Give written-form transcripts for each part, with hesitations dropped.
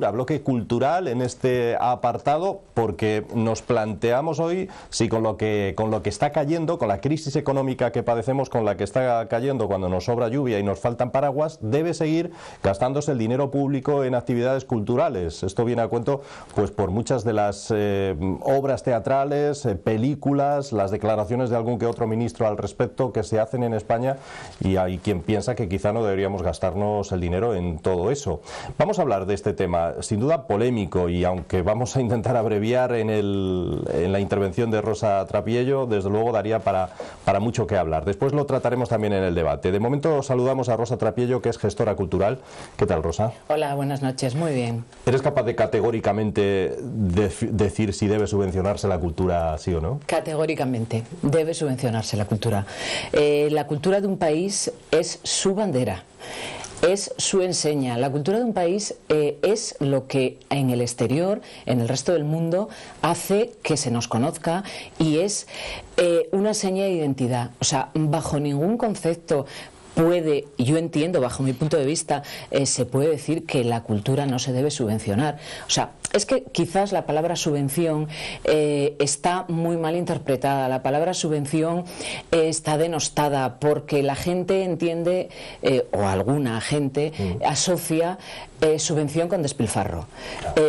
cultura, bloque cultural en este apartado, porque nos planteamos hoy si con lo que está cayendo, con la crisis económica que padecemos, con la que está cayendo cuando nos sobra lluvia y nos faltan paraguas, debe seguir gastándose el dinero público en actividades culturales. Esto viene a cuento pues por muchas de las obras teatrales, películas, las declaraciones de algún que otro ministro al respecto que se hacen en España, y hay quien piensa que quizá no deberíamos gastarnos el dinero en todo eso. Vamos a hablar de este tema, sin duda polémico, y aunque vamos a intentar abreviar en la intervención de Rosa Trapiello, desde luego daría para mucho que hablar. Después lo trataremos también en el debate. De momento saludamos a Rosa Trapiello, que es gestora cultural. ¿Qué tal, Rosa? Hola, buenas noches, muy bien. ¿Eres capaz de categóricamente decir si debe subvencionarse la cultura, sí o no? Categóricamente, debe subvencionarse la cultura. La cultura de un país es su bandera, es su enseña. La cultura de un país es lo que en el exterior, en el resto del mundo, hace que se nos conozca, y es una seña de identidad. O sea, bajo ningún concepto puede, yo entiendo, bajo mi punto de vista, se puede decir que la cultura no se debe subvencionar. O sea, es que quizás la palabra subvención está muy mal interpretada. La palabra subvención está denostada porque la gente entiende, o alguna gente asocia subvención con despilfarro.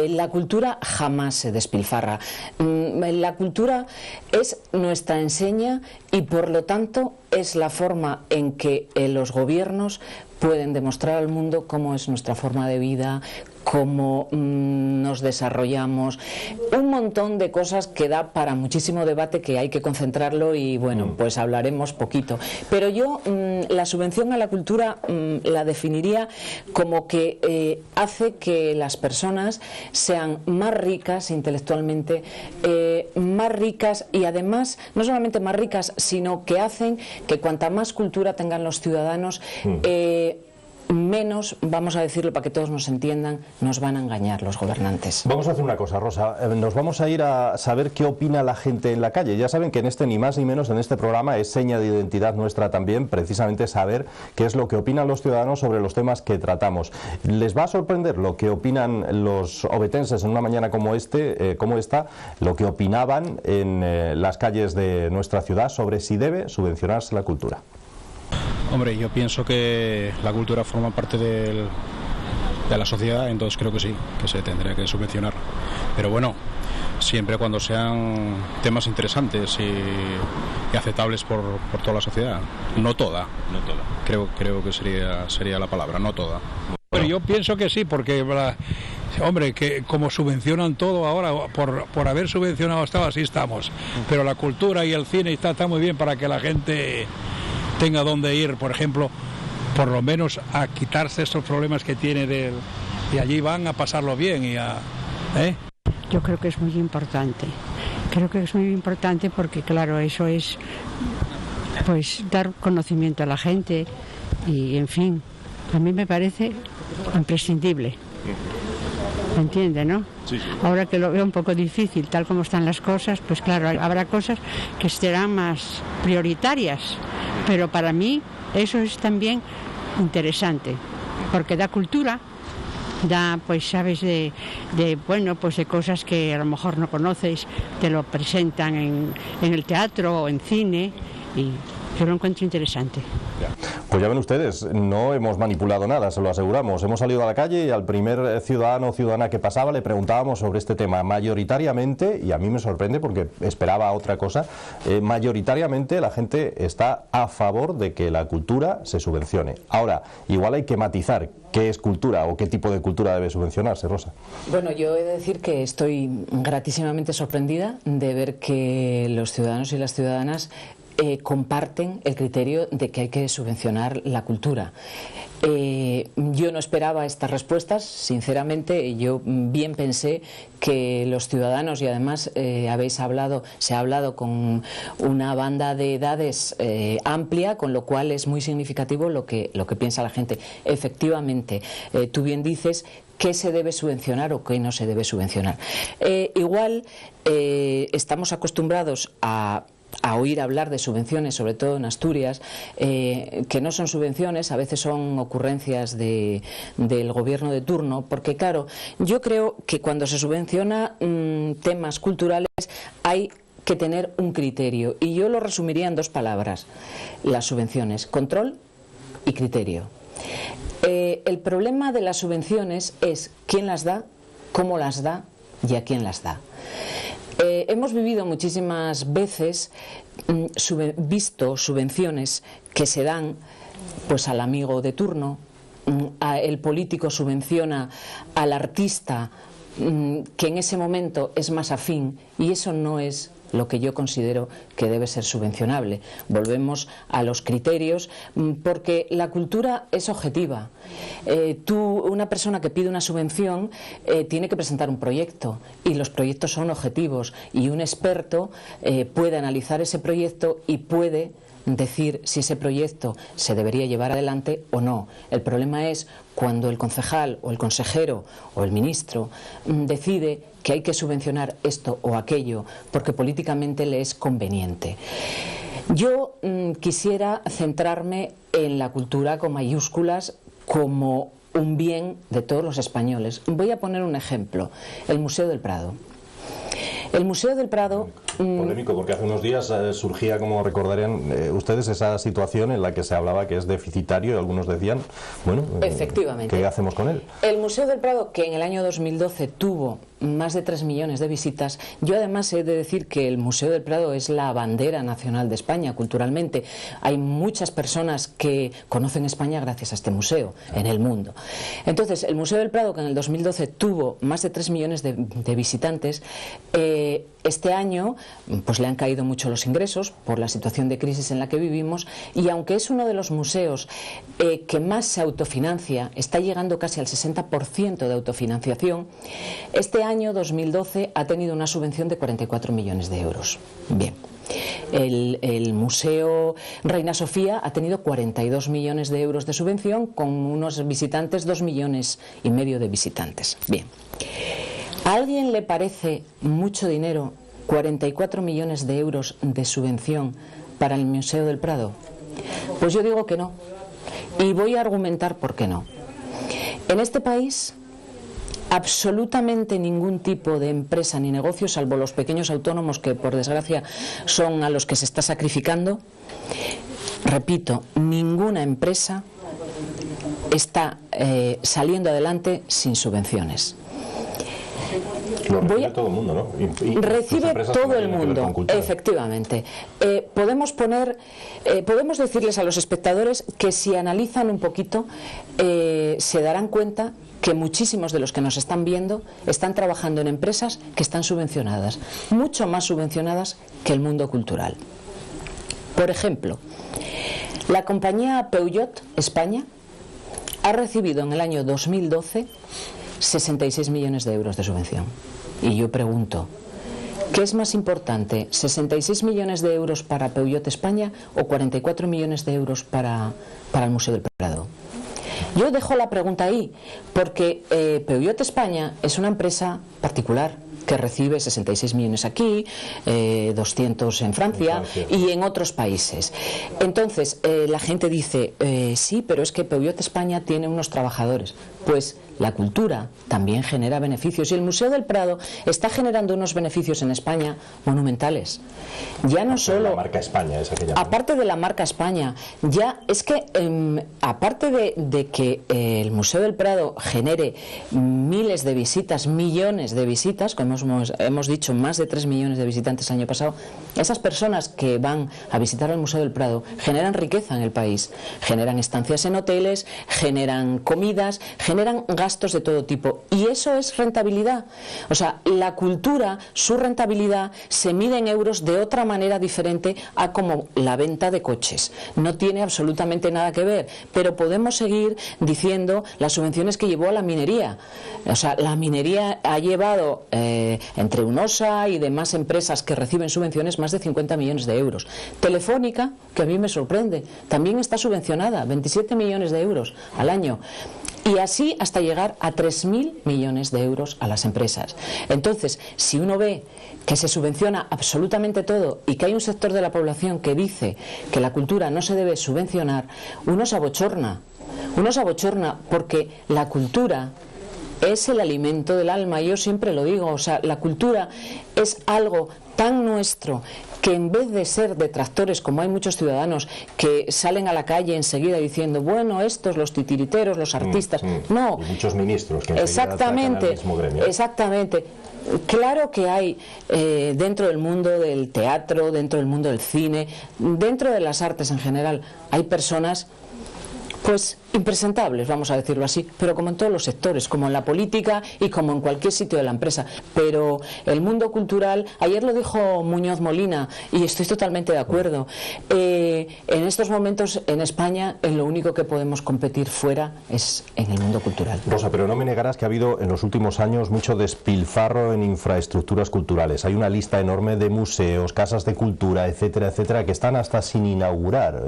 La cultura jamás se despilfarra. La cultura es nuestra enseña, y por lo tanto es la forma en que los gobiernos pueden demostrar al mundo cómo es nuestra forma de vida, cómo nos desarrollamos, un montón de cosas que da para muchísimo debate, que hay que concentrarlo, y bueno, pues hablaremos poquito. Pero yo la subvención a la cultura la definiría como que hace que las personas sean más ricas intelectualmente, más ricas, y además no solamente más ricas, sino que hacen que cuanta más cultura tengan los ciudadanos, menos, vamos a decirlo para que todos nos entiendan, nos van a engañar los gobernantes. Vamos a hacer una cosa, Rosa, nos vamos a ir a saber qué opina la gente en la calle. Ya saben que en este, ni más ni menos, en este programa es seña de identidad nuestra también, precisamente saber qué es lo que opinan los ciudadanos sobre los temas que tratamos. Les va a sorprender lo que opinan los ovetenses en una mañana como esta, lo que opinaban en las calles de nuestra ciudad sobre si debe subvencionarse la cultura. Hombre, yo pienso que la cultura forma parte de la sociedad, entonces creo que sí, que se tendría que subvencionar. Pero bueno, siempre cuando sean temas interesantes y aceptables por toda la sociedad. No toda. Creo que sería la palabra, no toda. Pero yo pienso que sí, porque hombre, que como subvencionan todo ahora, por haber subvencionado hasta así estamos. Pero la cultura y el cine está muy bien para que la gente tenga dónde ir, por ejemplo, por lo menos a quitarse estos problemas que tiene y allí van a pasarlo bien Yo creo que es muy importante. Creo que es muy importante porque, claro, eso es pues dar conocimiento a la gente y, en fin, a mí me parece imprescindible. ¿Me entiende, no? Sí. Ahora que lo veo un poco difícil, tal como están las cosas, pues claro, habrá cosas que serán más prioritarias, pero para mí eso es también interesante, porque da cultura, da, pues sabes, de cosas que a lo mejor no conoces, te lo presentan en el teatro o en cine, y yo lo encuentro interesante. Pues ya ven ustedes, no hemos manipulado nada, se lo aseguramos. Hemos salido a la calle y al primer ciudadano o ciudadana que pasaba le preguntábamos sobre este tema. Mayoritariamente, y a mí me sorprende porque esperaba otra cosa, mayoritariamente la gente está a favor de que la cultura se subvencione. Ahora, igual hay que matizar qué es cultura o qué tipo de cultura debe subvencionarse, Rosa. Bueno, yo he de decir que estoy gratísimamente sorprendida de ver que los ciudadanos y las ciudadanas comparten el criterio de que hay que subvencionar la cultura. Yo no esperaba estas respuestas, sinceramente. Yo bien pensé que los ciudadanos, y además se ha hablado con una banda de edades amplia, con lo cual es muy significativo lo que piensa la gente. Efectivamente, tú bien dices qué se debe subvencionar o qué no se debe subvencionar. Igual estamos acostumbrados a a oír hablar de subvenciones, sobre todo en Asturias, que no son subvenciones, a veces son ocurrencias del gobierno de turno, porque claro, yo creo que cuando se subvenciona temas culturales hay que tener un criterio, y yo lo resumiría en 2 palabras: las subvenciones, control y criterio. El problema de las subvenciones es quién las da, cómo las da y a quién las da. Hemos vivido muchísimas veces, visto subvenciones que se dan pues al amigo de turno, el político subvenciona al artista que en ese momento es más afín, y eso no es lo que yo considero que debe ser subvencionable. Volvemos a los criterios, porque la cultura es objetiva. Una persona que pide una subvención tiene que presentar un proyecto, y los proyectos son objetivos, y un experto puede analizar ese proyecto y puede decir si ese proyecto se debería llevar adelante o no. El problema es cuando el concejal o el consejero o el ministro decide que hay que subvencionar esto o aquello porque políticamente le es conveniente. Yo quisiera centrarme en la cultura con mayúsculas como un bien de todos los españoles. Voy a poner un ejemplo: el Museo del Prado. El Museo del Prado... Polémico, porque hace unos días surgía, como recordarían ustedes, esa situación en la que se hablaba que es deficitario, y algunos decían, bueno, efectivamente, ¿qué hacemos con él? El Museo del Prado, que en el año 2012 tuvo más de 3 millones de visitas. Yo además he de decir que el Museo del Prado es la bandera nacional de España culturalmente. Hay muchas personas que conocen España gracias a este museo en el mundo. Entonces, el Museo del Prado, que en el 2012 tuvo más de 3 millones de visitantes, este año pues le han caído mucho los ingresos por la situación de crisis en la que vivimos, y aunque es uno de los museos que más se autofinancia, está llegando casi al 60% de autofinanciación, este año 2012 ha tenido una subvención de 44 millones de euros. Bien. El Museo Reina Sofía ha tenido 42 millones de euros de subvención, con unos visitantes, 2,5 millones de visitantes. Bien. ¿A alguien le parece mucho dinero 44 millones de euros de subvención para el Museo del Prado? Pues yo digo que no, y voy a argumentar por qué no. En este país, absolutamente ningún tipo de empresa ni negocio, salvo los pequeños autónomos, que por desgracia son a los que se está sacrificando, repito, ninguna empresa está saliendo adelante sin subvenciones. Lo recibe todo el mundo, ¿no? Y recibe todo el mundo, efectivamente. Podemos decirles a los espectadores que si analizan un poquito se darán cuenta que muchísimos de los que nos están viendo están trabajando en empresas que están subvencionadas, mucho más subvencionadas que el mundo cultural. Por ejemplo, la compañía Peugeot España ha recibido en el año 2012 66 millones de euros de subvención. Y yo pregunto, ¿qué es más importante? ¿66 millones de euros para Peugeot España o 44 millones de euros para el Museo del Prado? Yo dejo la pregunta ahí, porque Peugeot España es una empresa particular que recibe 66 millones aquí, 200 en Francia y en otros países. Entonces, la gente dice, sí, pero es que Peugeot España tiene unos trabajadores. Pues la cultura también genera beneficios, y el Museo del Prado está generando unos beneficios en España monumentales. Ya no solo la marca España, esa que llaman. Aparte de la marca España, ya es que aparte de que el Museo del Prado genere miles de visitas, millones de visitas, como hemos dicho, más de 3 millones de visitantes el año pasado, esas personas que van a visitar el Museo del Prado generan riqueza en el país, generan estancias en hoteles, generan comidas, generan gastos de todo tipo, y eso es rentabilidad. O sea, la cultura, su rentabilidad se mide en euros de otra manera diferente a como la venta de coches. No tiene absolutamente nada que ver, pero podemos seguir diciendo las subvenciones que llevó a la minería. O sea, la minería ha llevado entre UNOSA y demás empresas que reciben subvenciones más de 50 millones de euros. Telefónica, que a mí me sorprende, también está subvencionada, 27 millones de euros al año. Y así hasta llegar a 3.000 millones de euros a las empresas. Entonces, si uno ve que se subvenciona absolutamente todo y que hay un sector de la población que dice que la cultura no se debe subvencionar, uno se abochorna. Uno se abochorna porque la cultura es el alimento del alma. Yo siempre lo digo, o sea, la cultura es algo tan nuestro que en vez de ser detractores, como hay muchos ciudadanos que salen a la calle enseguida diciendo, bueno, estos, los titiriteros, los artistas, no. Y muchos ministros que exactamente, al mismo gremio. Exactamente. Claro que hay dentro del mundo del teatro, dentro del mundo del cine, dentro de las artes en general, hay personas pues impresentables, vamos a decirlo así, pero como en todos los sectores, como en la política y como en cualquier sitio de la empresa. Pero el mundo cultural, ayer lo dijo Muñoz Molina y estoy totalmente de acuerdo, en estos momentos en España en lo único que podemos competir fuera es en el mundo cultural. Rosa, pero no me negarás que ha habido en los últimos años mucho despilfarro en infraestructuras culturales. Hay una lista enorme de museos, casas de cultura, etcétera, etcétera, que están hasta sin inaugurar.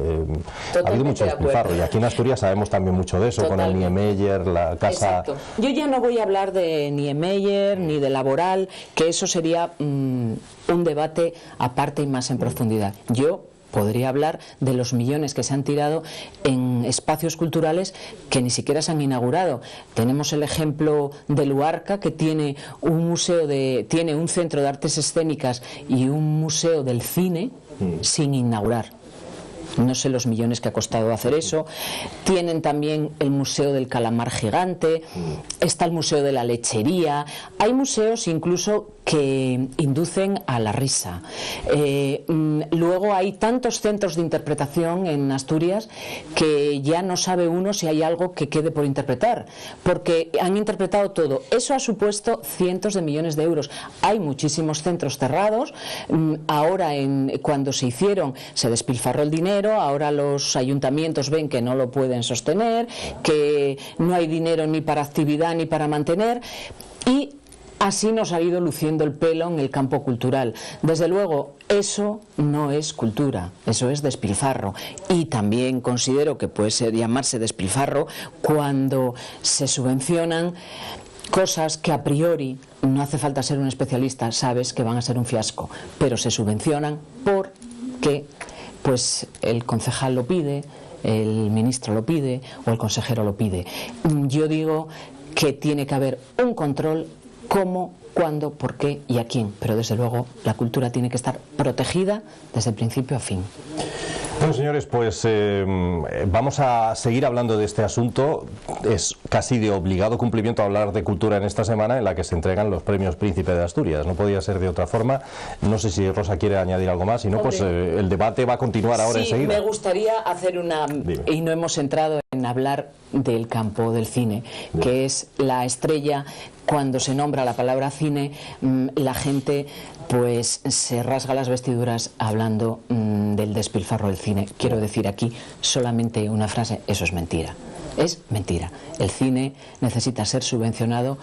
Ha habido mucho despilfarro y aquí en Asturias sabemos también mucho de eso. Totalmente. Con el Niemeyer, la casa... Exacto. Yo ya no voy a hablar de Niemeyer ni de Laboral, que eso sería un debate aparte y más en profundidad. Yo podría hablar de los millones que se han tirado en espacios culturales que ni siquiera se han inaugurado. Tenemos el ejemplo de Luarca, que tiene un museo tiene un centro de artes escénicas y un museo del cine sin inaugurar. No sé los millones que ha costado hacer eso. Tienen también el Museo del Calamar Gigante, está el Museo de la Lechería. Hay museos incluso que inducen a la risa. Luego hay tantos centros de interpretación en Asturias que ya no sabe uno si hay algo que quede por interpretar, porque han interpretado todo. Eso ha supuesto cientos de millones de euros. Hay muchísimos centros cerrados. Ahora, cuando se hicieron, se despilfarró el dinero. Ahora los ayuntamientos ven que no lo pueden sostener, que no hay dinero ni para actividad ni para mantener, y así nos ha ido luciendo el pelo en el campo cultural. Desde luego, eso no es cultura, eso es despilfarro. Y también considero que puede llamarse despilfarro cuando se subvencionan cosas que a priori, no hace falta ser un especialista, sabes que van a ser un fiasco, pero se subvencionan porque pues el concejal lo pide, el ministro lo pide o el consejero lo pide. Yo digo que tiene que haber un control. ¿Cómo, cuándo, por qué y a quién? Pero desde luego la cultura tiene que estar protegida desde el principio a fin. Bueno, señores, pues vamos a seguir hablando de este asunto. Es casi de obligado cumplimiento hablar de cultura en esta semana en la que se entregan los premios Príncipe de Asturias. No podía ser de otra forma. No sé si Rosa quiere añadir algo más. Si no, pues el debate va a continuar ahora enseguida. Sí, me gustaría hacer y no hemos entrado en hablar del campo del cine, que es la estrella. Cuando se nombra la palabra cine, la gente pues se rasga las vestiduras hablando del despilfarro del cine. Quiero decir aquí solamente una frase: eso es mentira. Es mentira. El cine necesita ser subvencionado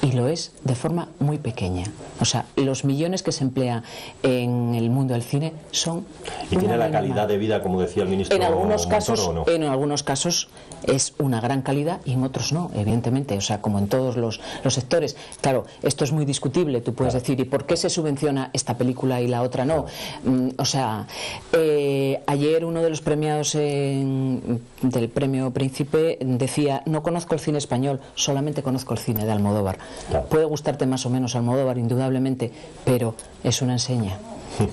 y lo es de forma muy pequeña. O sea, los millones que se emplean en el mundo del cine son... ¿Y tiene la calidad de vida, como decía el ministro Montoro, o no? En algunos casos es una gran calidad y en otros no, evidentemente. O sea, como en todos los sectores. Claro, esto es muy discutible. Tú puedes decir, ¿y por qué se subvenciona esta película y la otra no? O sea, ayer uno de los premiados del premio Príncipe decía: no conozco el cine español, solamente conozco el cine de Almodóvar. Puede gustarte más o menos Almodóvar, indudablemente, pero es una enseña.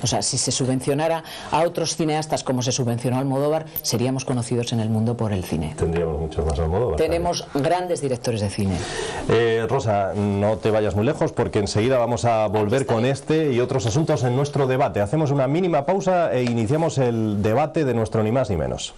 O sea, si se subvencionara a otros cineastas como se subvencionó a Almodóvar, seríamos conocidos en el mundo por el cine. Tendríamos muchos más Almodóvar. Tenemos grandes directores de cine. Rosa, no te vayas muy lejos porque enseguida vamos a volver con este y otros asuntos en nuestro debate. Hacemos una mínima pausa e iniciamos el debate de nuestro Ni Más Ni Menos.